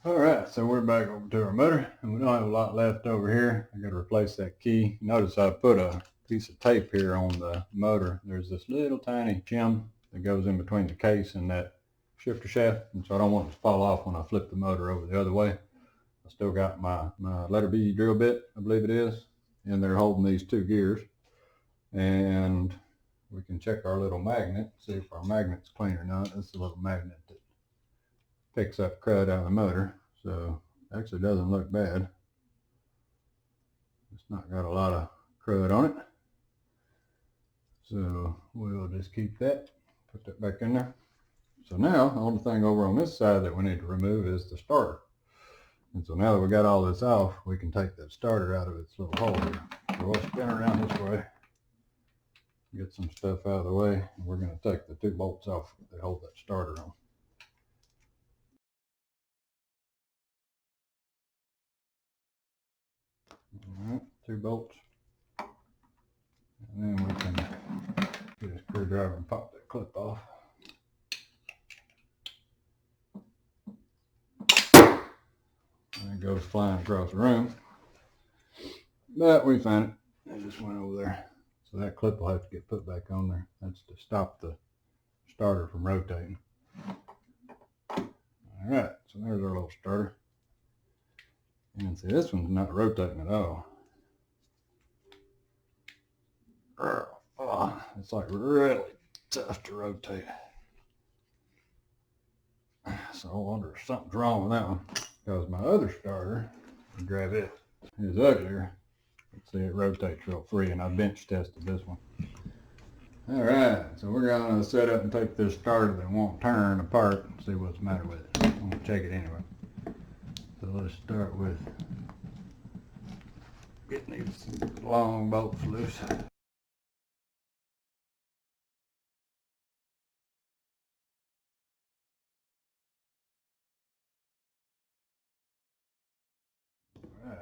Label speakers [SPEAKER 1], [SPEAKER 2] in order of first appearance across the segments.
[SPEAKER 1] Alright, so we're back over to our motor, and we don't have a lot left over here. I got to replace that key. Notice I put a piece of tape here on the motor. There's this little tiny shim that goes in between the case and that shifter shaft, and so I don't want it to fall off when I flip the motor over the other way. I still got my letter B drill bit, I believe it is, in there holding these two gears. And we can check our little magnet, see if our magnet's clean or not. This is a little magnet that picks up crud out of the motor, so actually doesn't look bad. It's not got a lot of crud on it, so we'll just keep that, put that back in there. So now the only thing over on this side that we need to remove is the starter. And so now that we got all this off, we can take that starter out of its little hole here. So we'll spin around this way, get some stuff out of the way, and we're going to take the two bolts off that hold that starter on. Alright, two bolts. And then we can get a screwdriver and pop that clip off. And it goes flying across the room. But we found it. It just went over there. So that clip will have to get put back on there. That's to stop the starter from rotating. Alright, so there's our little starter. And see, this one's not rotating at all. Oh, it's like really tough to rotate. So I wonder if something's wrong with that one. Because my other starter, grab it, is uglier. Let's see, it rotates real free, and I bench tested this one. Alright, so we're going to set up and take this starter that won't turn apart and see what's the matter with it. I'm going to check it anyway. So let's start with getting these long bolts loose. Alright,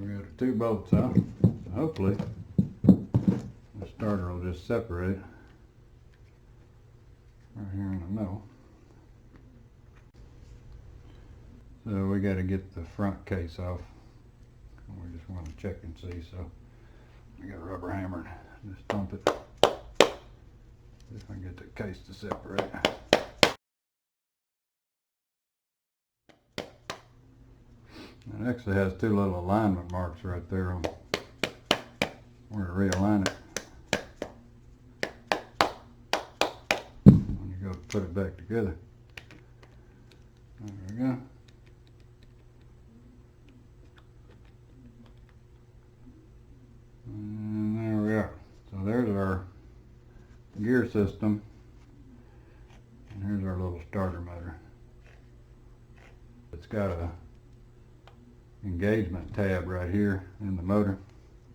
[SPEAKER 1] we got our two bolts out. So hopefully the starter will just separate right here in the middle. So we got to get the front case off. We just want to check and see. So I got a rubber hammer and just thump it. See if I can get the case to separate. It actually has two little alignment marks right there on where to realign it. When you go to put it back together. There we go. And there we are. So there's our gear system. And here's our little starter motor. It's got a engagement tab right here in the motor.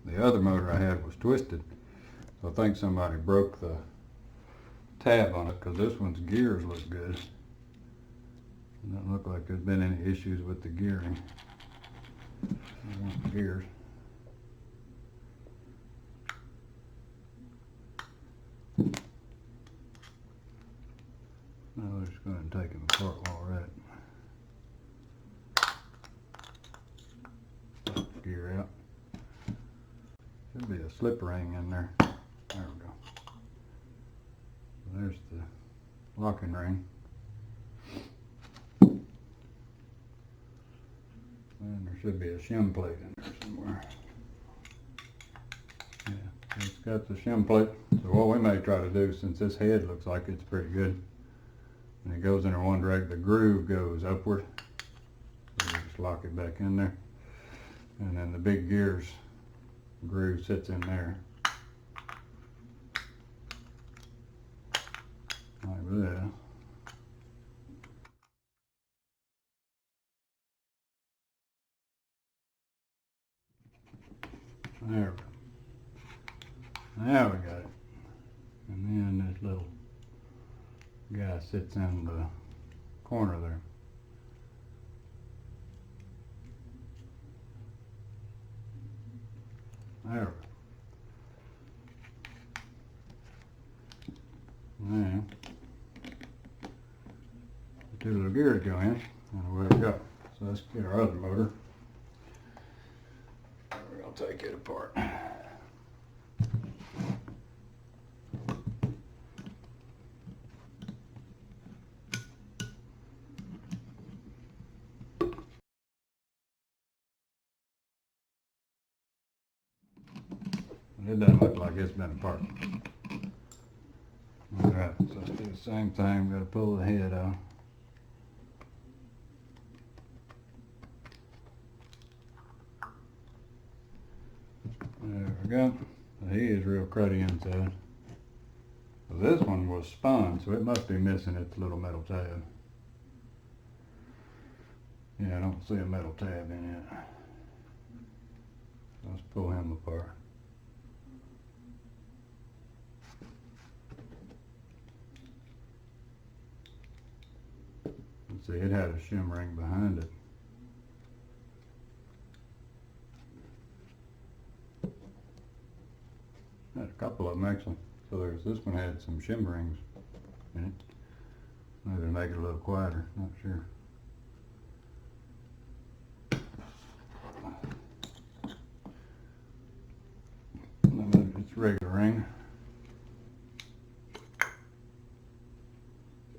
[SPEAKER 1] The other motor I had was twisted, so I think somebody broke the tab on it, because this one's gears look good. It doesn't look like there's been any issues with the gearing. I want the gears. Now we're just going to take them apart while we're at it. Gear out. Should be a slip ring in there. There we go. So there's the locking ring. And there should be a shim plate in there somewhere. Yeah, it's got the shim plate. So what we may try to do, since this head looks like it's pretty good, and it goes in one direction, the groove goes upward. So we just lock it back in there. And then the big gears groove sits in there. Like that. There we go. Now we got it. And then this little guy sits in the corner there. There we go. Now, two little gears go in, and away we go. So let's get our other motor. We're going to take it apart. It doesn't look like it's been apart. Alright, so let's do the same thing. We've got to pull the head off. There we go. He is real cruddy inside. So this one was spun, so it must be missing its little metal tab. Yeah, I don't see a metal tab in it. So let's pull him apart. See, it had a shim ring behind it. Had a couple of them actually. So there's this one had some shim rings in it. Maybe to make it a little quieter, not sure. It's regular ring.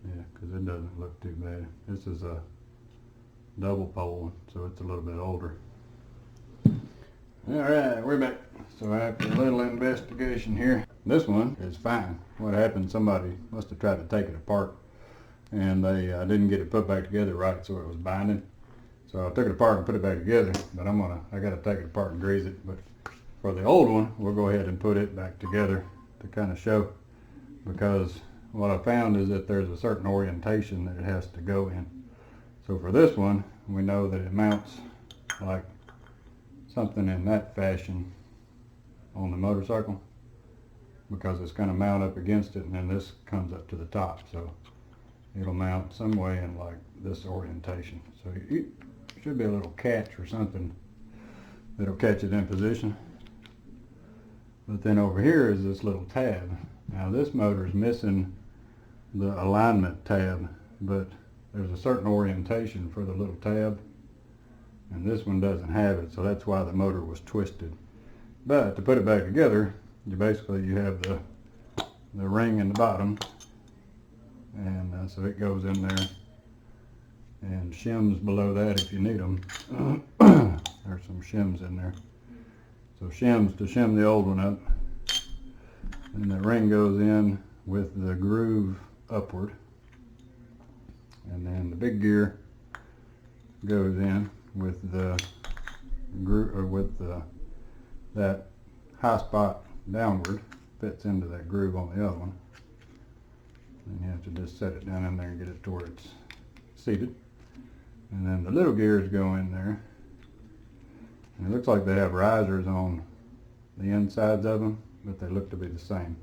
[SPEAKER 1] Yeah, because it doesn't look too bad. This is a double pole, so it's a little bit older. Alright, we're back. So after a little investigation here, this one is fine. What happened, somebody must have tried to take it apart and they didn't get it put back together right, so it was binding. So I took it apart and put it back together, but I gotta take it apart and grease it. But for the old one, we'll go ahead and put it back together to kind of show, because what I found is that there's a certain orientation that it has to go in. So for this one, we know that it mounts like something in that fashion on the motorcycle, because it's going to mount up against it, and then this comes up to the top. So it'll mount some way in like this orientation. So it should be a little catch or something that'll catch it in position. But then over here is this little tab. Now this motor is missing the alignment tab, but there's a certain orientation for the little tab, and this one doesn't have it, so that's why the motor was twisted. But to put it back together, you have the ring in the bottom, and so it goes in there, and shims below that if you need them. There's some shims in there. So shims to shim the old one up, and the ring goes in with the groove upward, and then the big gear goes in with the groove, or with that high spot downward, fits into that groove on the other one. And you have to just set it down in there and get it to where it's seated. And then the little gears go in there. And it looks like they have risers on the insides of them, but they look to be the same.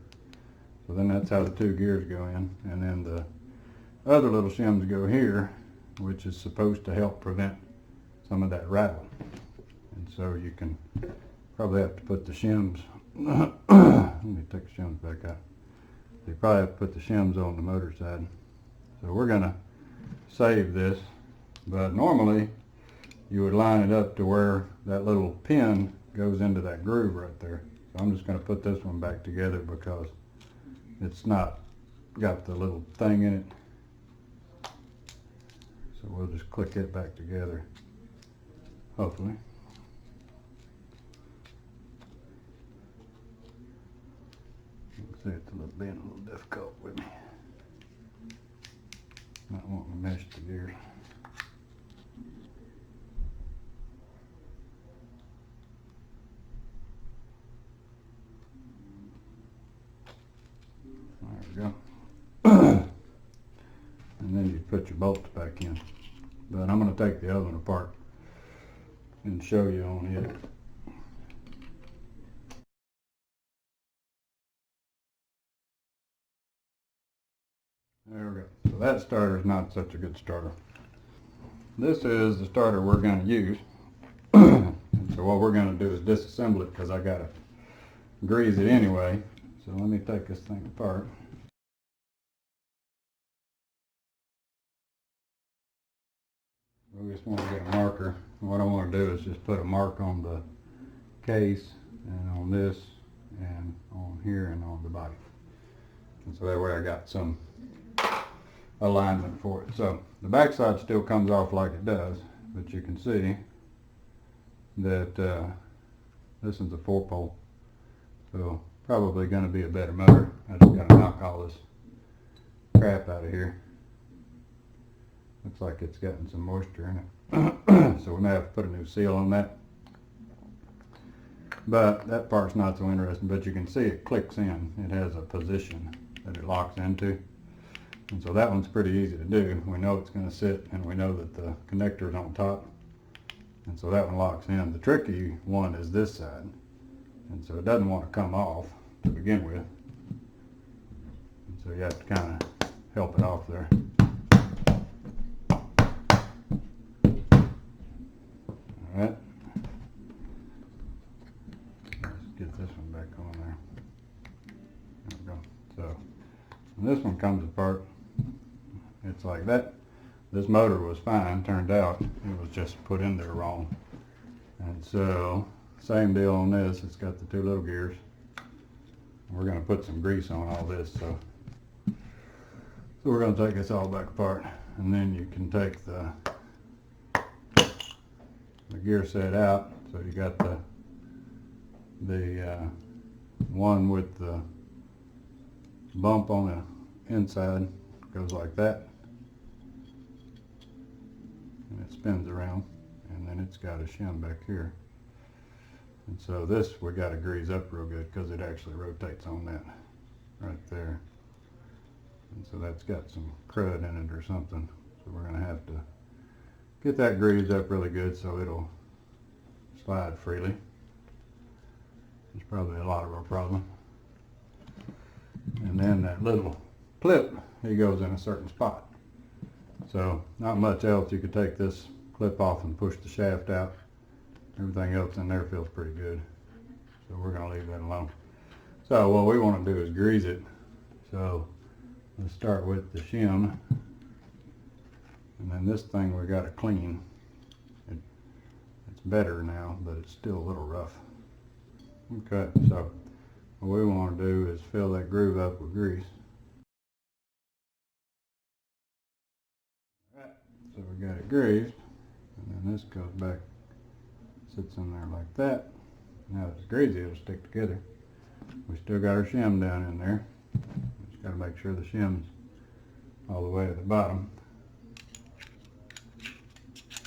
[SPEAKER 1] So then that's how the two gears go in. And then the other little shims go here, which is supposed to help prevent some of that rattle. And so you can probably have to put the shims, let me take the shims back out. You probably have to put the shims on the motor side. So we're going to save this, but normally you would line it up to where that little pin goes into that groove right there. So I'm just going to put this one back together because it's not got the little thing in it. So we'll just click it back together, hopefully. You can see it's being a little difficult with me. Not wanting to mesh the gears. There we go. And then you put your bolts back in. But I'm going to take the other one apart and show you on it. There we go. So that starter is not such a good starter. This is the starter we're going to use. And so what we're going to do is disassemble it, because I got to grease it anyway. So let me take this thing apart. we just want to get a marker. What I want to do is just put a mark on the case and on this and on here and on the body. And so that way I got some alignment for it. So the backside still comes off like it does, but you can see that this is a 4-pole. So probably going to be a better motor. I just got to knock all this crap out of here. Looks like it's gotten some moisture in it. So we may have to put a new seal on that. But that part's not so interesting, but you can see it clicks in. It has a position that it locks into. And so that one's pretty easy to do. We know it's going to sit, and we know that the connector's on top. And so that one locks in. The tricky one is this side. And so it doesn't want to come off to begin with. And so you have to kind of help it off there. Alright. Let's get this one back on there. There we go. So when this one comes apart, it's like that. This motor was fine, turned out. It was just put in there wrong. And so, same deal on this. It's got the 2 little gears. We're going to put some grease on all this. So we're going to take this all back apart. And then you can take the gear set out. So you got the one with the bump on the inside, goes like that. And it spins around, and then it's got a shim back here. And so this we got to grease up real good because it actually rotates on that right there. And so that's got some crud in it or something. So we're going to have to get that greased up really good so it'll slide freely. It's probably a lot of our problem. And then that little clip, it goes in a certain spot. So not much else. You could take this clip off and push the shaft out. Everything else in there feels pretty good. So we're going to leave that alone. So what we want to do is grease it. So let's start with the shim. And then this thing we got to clean. It's better now, but it's still a little rough. Okay, so what we want to do is fill that groove up with grease. So we got it greased, and then this goes back, sits in there like that. Now it's greasy, it'll stick together. We still got our shim down in there. Just got to make sure the shim's all the way to the bottom.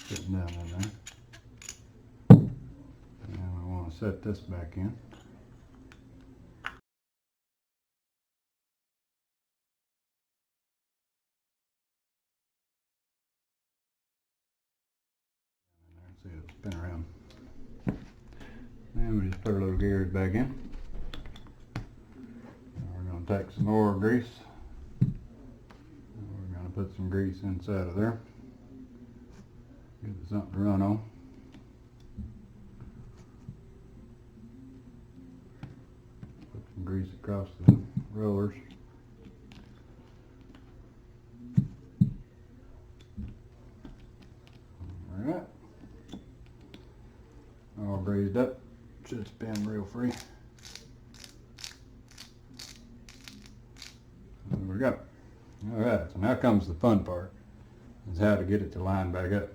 [SPEAKER 1] Sitting down in there. And we want to set this back in. See it spin around. Then we just put our little gears back in. Now we're going to take some more grease. We're going to put some grease inside of there. Give it something to run on. Put some grease across the rollers. Alright. All greased up, should spin real free. There we go. Alright, so now comes the fun part, is how to get it to line back up.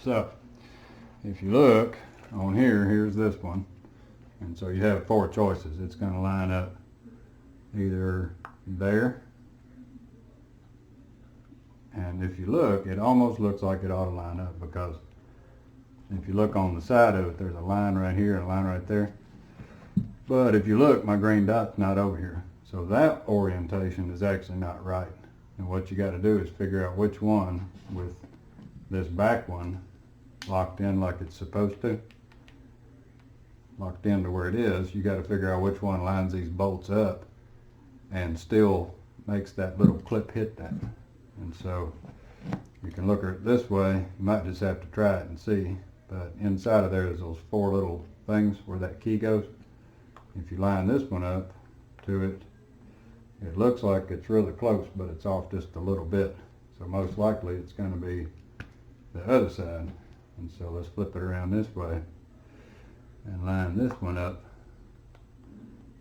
[SPEAKER 1] So, if you look on here, here's this one, and so you have 4 choices. It's going to line up either there, and if you look, it almost looks like it ought to line up, because if you look on the side of it, there's a line right here and a line right there. But if you look, my green dot's not over here. So that orientation is actually not right. And what you got to do is figure out which one, with this back one locked in like it's supposed to, locked into where it is, you got to figure out which one lines these bolts up and still makes that little clip hit that. And so you can look at it this way. You might just have to try it and see. But inside of there is those 4 little things where that key goes. If you line this one up to it, it looks like it's really close, but it's off just a little bit. So most likely it's going to be the other side. And so let's flip it around this way and line this one up.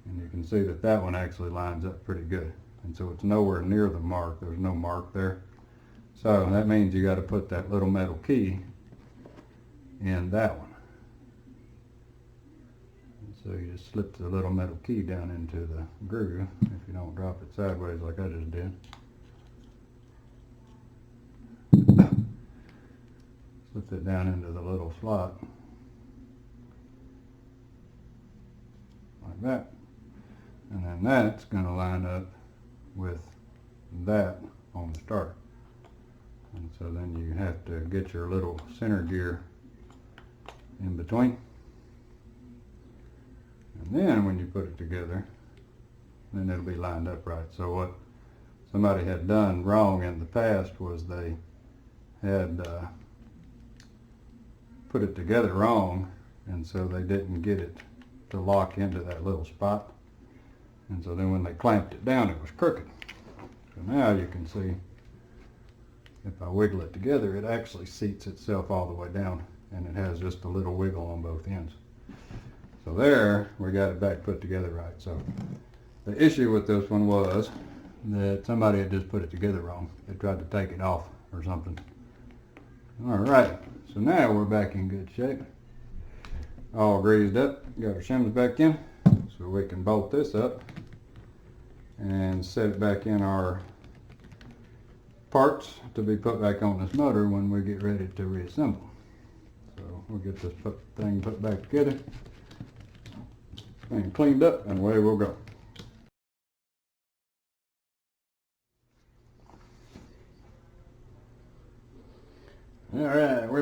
[SPEAKER 1] And you can see that that one actually lines up pretty good. And so it's nowhere near the mark. There's no mark there. So that means you got to put that little metal key in that one. And so you just slip the little metal key down into the groove if you don't drop it sideways like I just did. Slip it down into the little slot like that. And then that's going to line up with that on the starter. And so then you have to get your little center gear in between. And then when you put it together, then it'll be lined up right. So what somebody had done wrong in the past was they had put it together wrong, and so they didn't get it to lock into that little spot. And so then when they clamped it down, it was crooked. So now you can see, if I wiggle it together, it actually seats itself all the way down, and it has just a little wiggle on both ends. So there, we got it back put together right. So the issue with this one was that somebody had just put it together wrong. They tried to take it off or something. All right, so now we're back in good shape. All greased up, got our shims back in, so we can bolt this up and set it back in our parts to be put back on this motor when we get ready to reassemble. So we'll get this thing put back together and cleaned up, and away we'll go. All right, we're